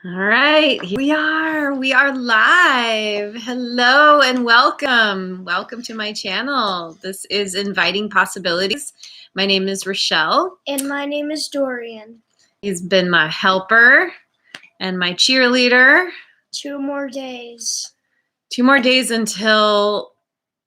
All right, here we are. We are live. Hello and welcome. Welcome to my channel. This is Inviting Possibilities. My name is Rochelle. And my name is Dorian. He's been my helper and my cheerleader. 2 more days. 2 more days until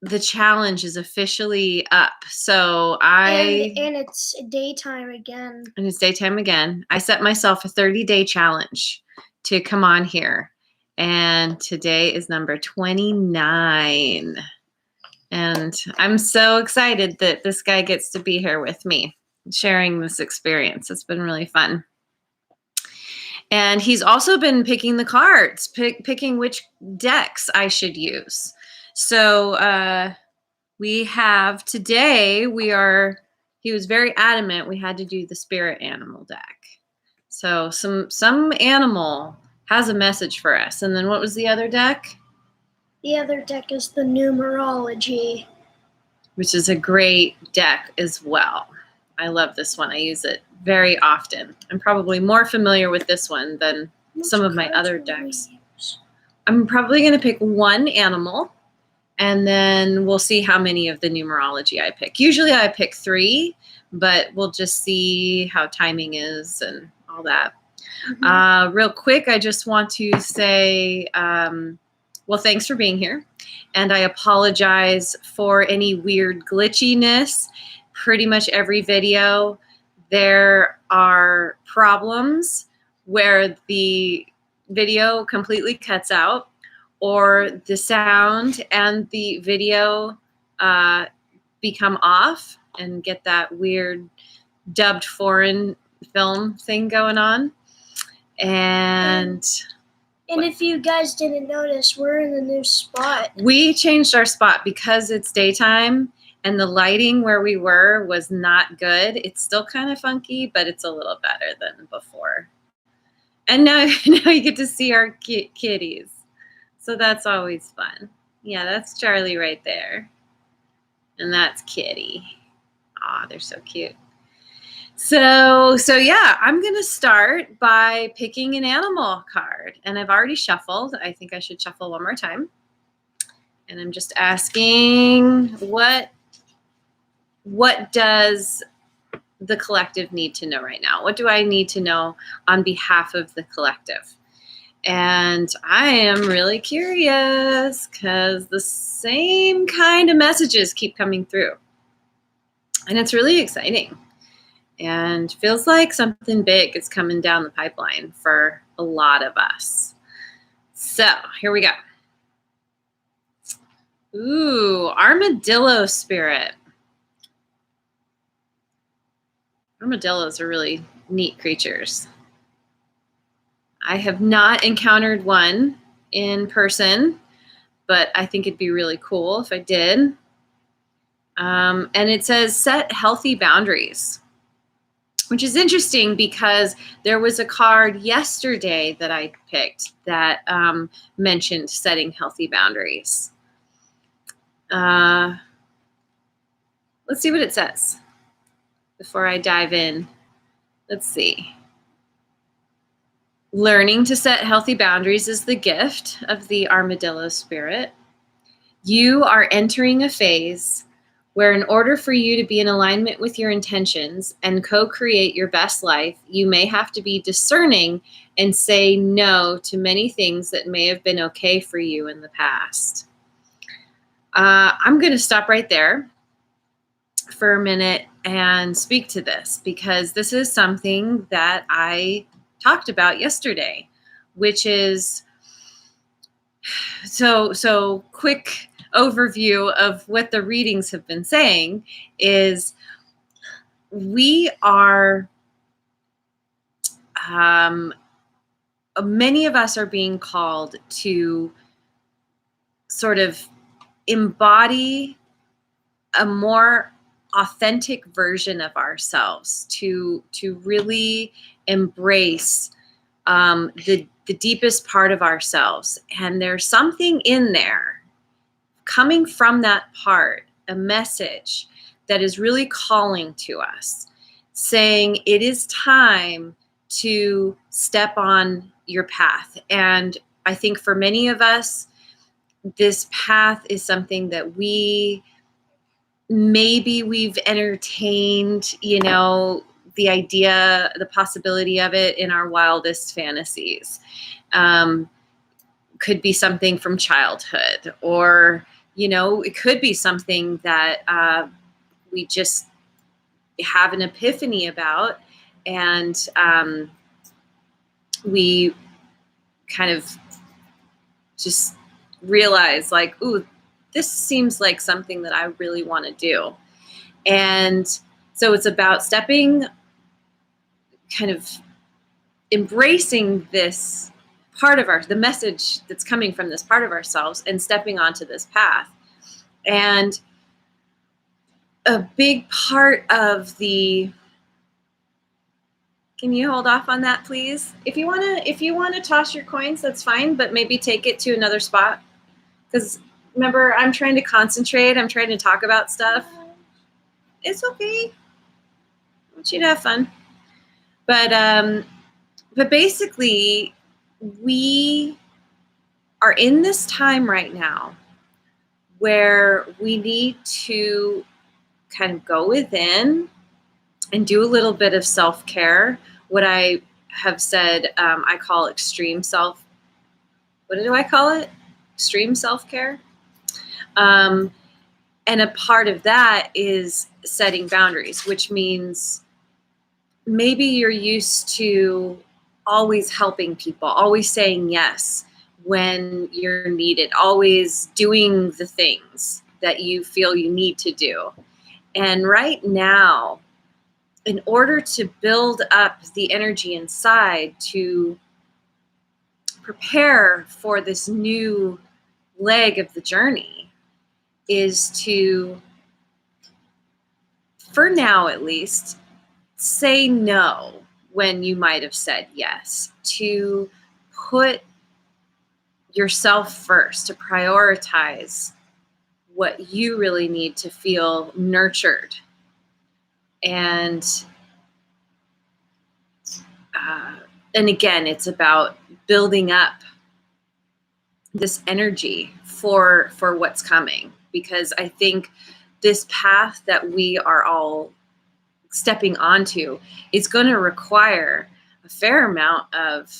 the challenge is officially up. So And it's daytime again. And it's daytime again. I set myself a 30-day challenge to come on here. And today is number 29. And I'm so excited that this guy gets to be here with me, sharing this experience. It's been really fun. And he's also been picking the cards, picking which decks I should use. So we have today, he was very adamant we had to do the spirit animal deck. So some animal has a message for us. And then what was the other deck? The other deck is the numerology, which is a great deck as well. I love this one. I use it very often. I'm probably more familiar with this one than some of my other decks. I'm probably going to pick one animal, and then we'll see how many of the numerology I pick. Usually I pick 3, but we'll just see how timing is and all that. Real quick, I just want to say, well, thanks for being here. And I apologize for any weird glitchiness. Pretty much every video, there are problems where the video completely cuts out, or the sound and the video become off and get that weird dubbed foreign film thing going on. And if you guys didn't notice, we're in a new spot. We changed our spot because it's daytime and the lighting where we were was not good. It's still kind of funky, but it's a little better than before. And now you get to see our kitties. So that's always fun. Yeah, that's Charlie right there. And that's Kitty. Aw, they're so cute. So yeah, I'm going to start by picking an animal card. And I've already shuffled. I think I should shuffle one more time. And I'm just asking, what does the collective need to know right now? What do I need to know on behalf of the collective? And I am really curious because the same kind of messages keep coming through. And it's really exciting. And feels like something big is coming down the pipeline for a lot of us. So here we go. Ooh, armadillo spirit. Armadillos are really neat creatures. I have not encountered one in person, but I think it'd be really cool if I did. And it says set healthy boundaries, which is interesting because there was a card yesterday that I picked that mentioned setting healthy boundaries. Let's see what it says before I dive in. Let's see. Learning to set healthy boundaries is the gift of the armadillo spirit. You are entering a phase where in order for you to be in alignment with your intentions and co-create your best life, you may have to be discerning and say no to many things that may have been okay for you in the past. I'm going to stop right there for a minute and speak to this because this is something that I talked about yesterday, which is so quick overview of what the readings have been saying is we are many of us are being called to sort of embody a more authentic version of ourselves, to really embrace the deepest part of ourselves. And there's something in there coming from that part, a message that is really calling to us, saying it is time to step on your path. And I think for many of us, this path is something that we've entertained, the idea, the possibility of it in our wildest fantasies. Could be something from childhood, or, it could be something that we just have an epiphany about, and we kind of just realize, like, ooh, this seems like something that I really want to do. And so it's about kind of embracing this part of the message that's coming from this part of ourselves, and stepping onto this path. And a big part of can you hold off on that, please? If you want to toss your coins, that's fine, but maybe take it to another spot. Because remember, I'm trying to concentrate. I'm trying to talk about stuff. It's okay. I want you to have fun. But basically, we are in this time right now where we need to kind of go within and do a little bit of self-care. What I have said, I call extreme what do I call it? Extreme self-care. And a part of that is setting boundaries, which means maybe you're used to always helping people, always saying yes when you're needed, always doing the things that you feel you need to do. And right now, in order to build up the energy inside to prepare for this new leg of the journey, is to, for now at least, say no when you might have said yes, to put yourself first, to prioritize what you really need to feel nurtured. And again, it's about building up this energy for what's coming, because I think this path that we are all stepping onto is going to require a fair amount of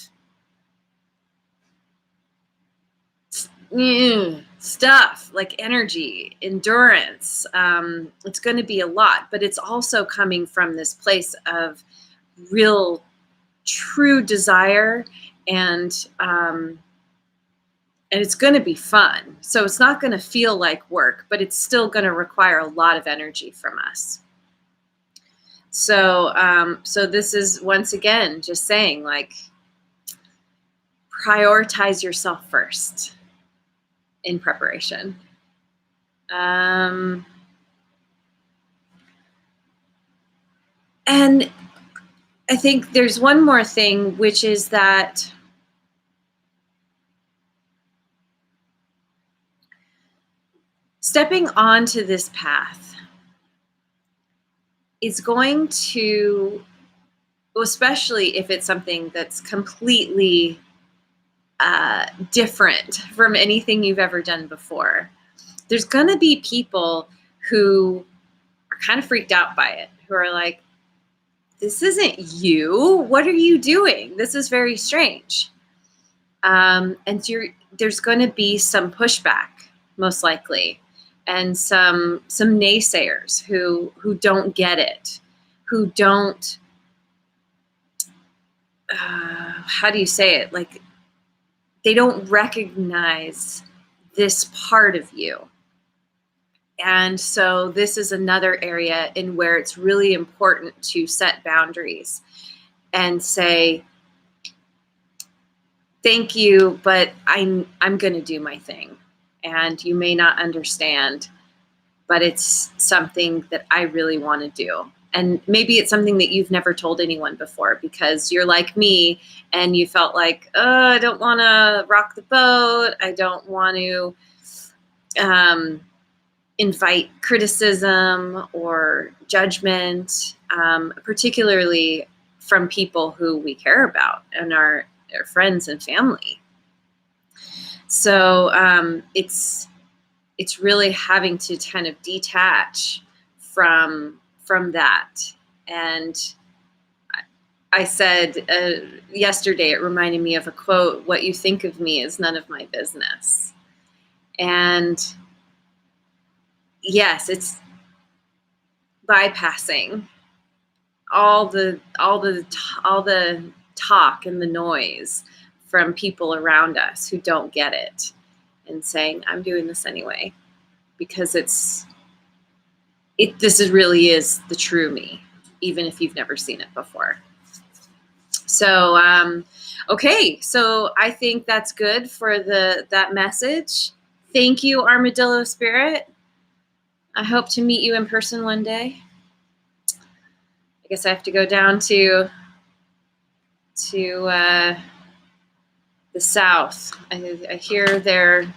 stuff, like energy, endurance. It's going to be a lot, but it's also coming from this place of real, true desire, and it's going to be fun. So it's not going to feel like work, but it's still going to require a lot of energy from us. So this is, once again, just saying, like, prioritize yourself first in preparation. And I think there's one more thing, which is that stepping onto this path is going to, especially if it's something that's completely different from anything you've ever done before, there's going to be people who are kind of freaked out by it, who are like, this isn't you. What are you doing? This is very strange. And there's going to be some pushback, most likely, and some naysayers who don't get it, who don't, how do you say it? Like, they don't recognize this part of you. And so this is another area in where it's really important to set boundaries and say, thank you, but I'm going to do my thing. And you may not understand, but it's something that I really want to do. And maybe it's something that you've never told anyone before, because you're like me and you felt like, oh, I don't want to rock the boat. I don't want to invite criticism or judgment, particularly from people who we care about and our friends and family. So it's really having to kind of detach from that. And I said yesterday, it reminded me of a quote: "What you think of me is none of my business." And yes, it's bypassing all the talk and the noise from people around us who don't get it, and saying, "I'm doing this anyway because this really is the true me, even if you've never seen it before." So okay, so I think that's good for that message. Thank you, Armadillo Spirit. I hope to meet you in person one day. I guess I have to go down to the south. I hear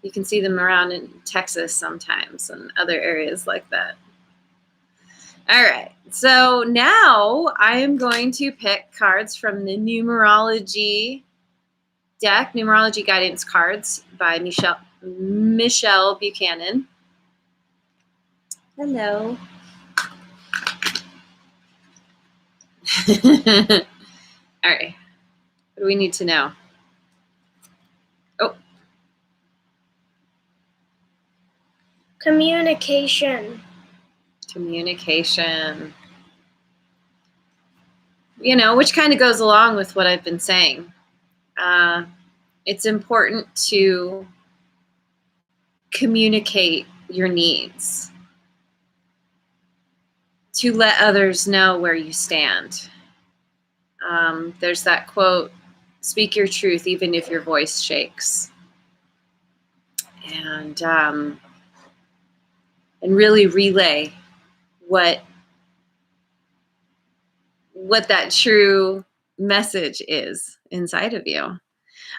you can see them around in Texas sometimes and other areas like that. All right, so now I am going to pick cards from the numerology deck, Numerology Guidance Cards by Michelle Buchanan. Hello. All right, what do we need to know? Oh. Communication. Communication. You know, which kind of goes along with what I've been saying. It's important to communicate your needs, to let others know where you stand. There's that quote, "Speak your truth even if your voice shakes." And really relay what that true message is inside of you.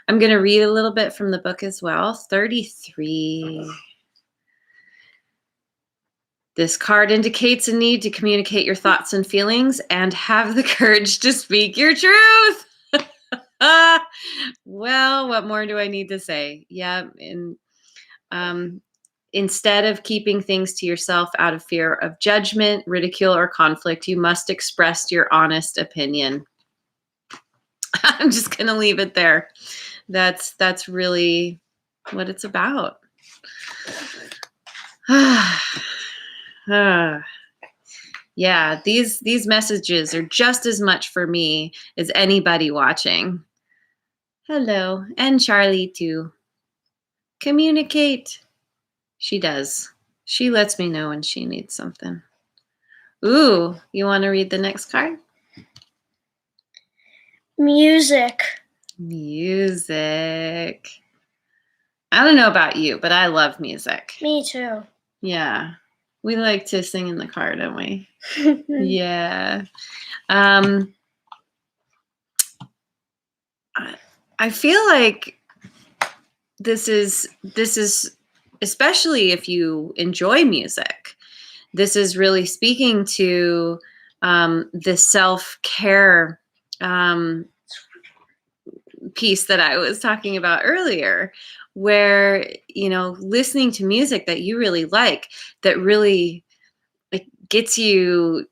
I'm going to read a little bit from the book as well. 33. This card indicates a need to communicate your thoughts and feelings and have the courage to speak your truth. Well, what more do I need to say? Yeah. And instead of keeping things to yourself out of fear of judgment, ridicule, or conflict, you must express your honest opinion. I'm just going to leave it there. That's really what it's about. Yeah, these messages are just as much for me as anybody watching. Hello, and Charlie too. Communicate. She does. She lets me know when she needs something. Ooh, you want to read the next card? Music. Music. I don't know about you, but I love music. Me too. Yeah. We like to sing in the car, don't we? Yeah. I feel like this is especially if you enjoy music, this is really speaking to the self-care piece that I was talking about earlier, where, you know, listening to music that you really like, that really gets you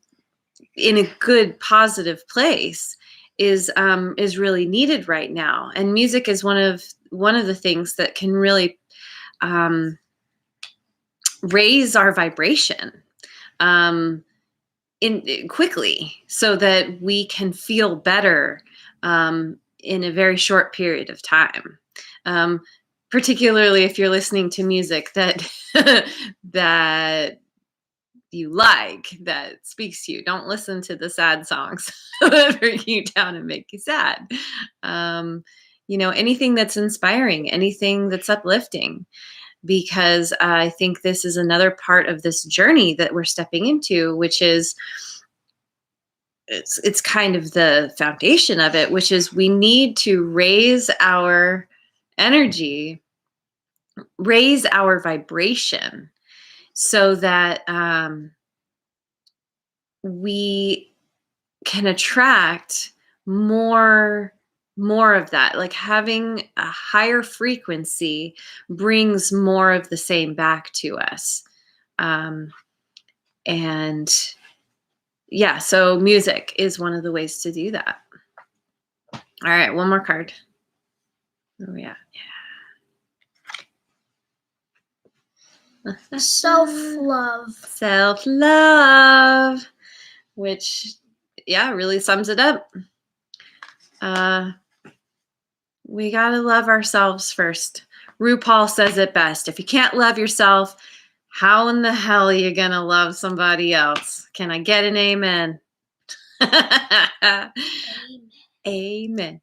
in a good, positive place, is really needed right now. And music is one of the things that can really raise our vibration quickly, so that we can feel better in a very short period of time. Particularly if you're listening to music that that you like, that speaks to you. Don't listen to the sad songs that bring you down and make you sad. You know, anything that's inspiring, anything that's uplifting, because I think this is another part of this journey that we're stepping into, which is, it's kind of the foundation of it, which is we need to raise our energy, raise our vibration, so that we can attract more of that. Like having a higher frequency brings more of the same back to us. And yeah, so music is one of the ways to do that. All right, one more card. Oh yeah. Self-love. Self-love, which, yeah, really sums it up. We gotta love ourselves first. RuPaul says it best. If you can't love yourself, how in the hell are you gonna love somebody else? Can I get an amen? Amen.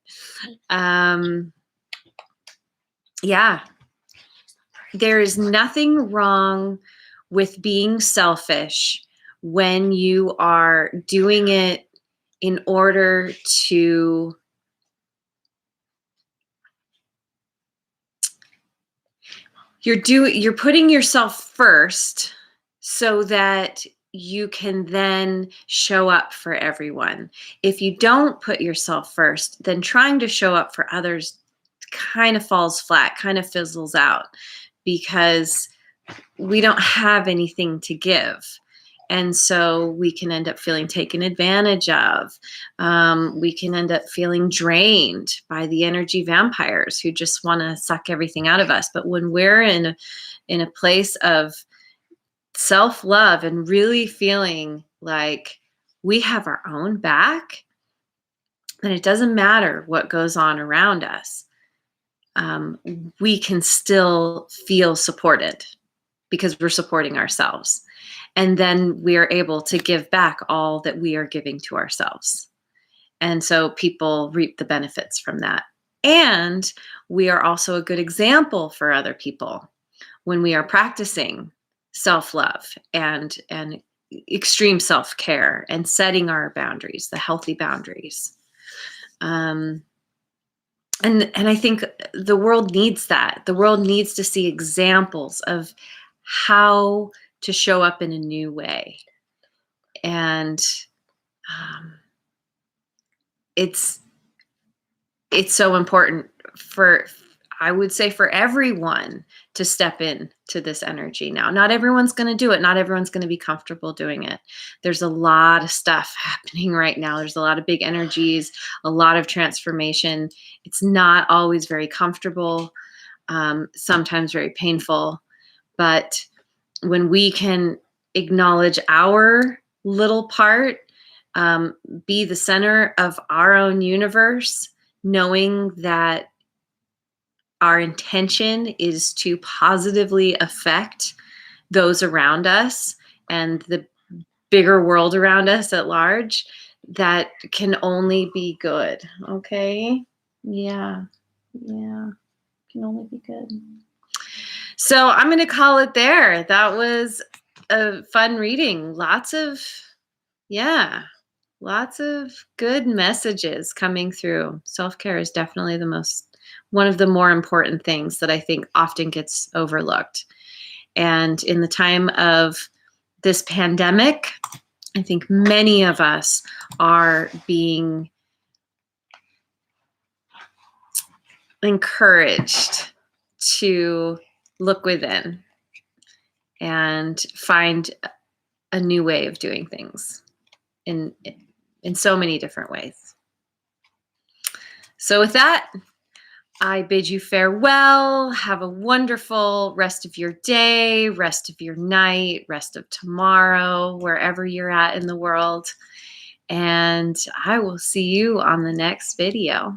Yeah. There is nothing wrong with being selfish when you are doing it in order to you're putting yourself first so that you can then show up for everyone. If you don't put yourself first, then trying to show up for others kind of falls flat, kind of fizzles out, because we don't have anything to give. And so we can end up feeling taken advantage of. We can end up feeling drained by the energy vampires who just want to suck everything out of us. But when we're in a place of self-love and really feeling like we have our own back, then it doesn't matter what goes on around us. We can still feel supported because we're supporting ourselves. And then we are able to give back all that we are giving to ourselves. And so people reap the benefits from that. And we are also a good example for other people when we are practicing self-love and extreme self-care and setting our boundaries, the healthy boundaries. And I think the world needs that. The world needs to see examples of how to show up in a new way. And it's so important for, I would say, for everyone to step in to this energy now. Not everyone's going to do it. Not everyone's going to be comfortable doing it. There's a lot of stuff happening right now. There's a lot of big energies, a lot of transformation. It's not always very comfortable, sometimes very painful. But when we can acknowledge our little part, be the center of our own universe, knowing that our intention is to positively affect those around us and the bigger world around us at large, that can only be good. Okay? Yeah. Can only be good. So I'm going to call it there. That was a fun reading. Lots of good messages coming through. Self-care is definitely one of the more important things that I think often gets overlooked. And in the time of this pandemic, I think many of us are being encouraged to look within and find a new way of doing things in so many different ways. So with that, I bid you farewell. Have a wonderful rest of your day, rest of your night, rest of tomorrow, wherever you're at in the world. And I will see you on the next video.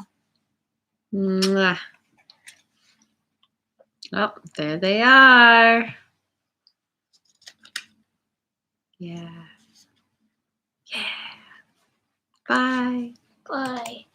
Mwah. Oh, there they are. Yeah. Bye. Bye.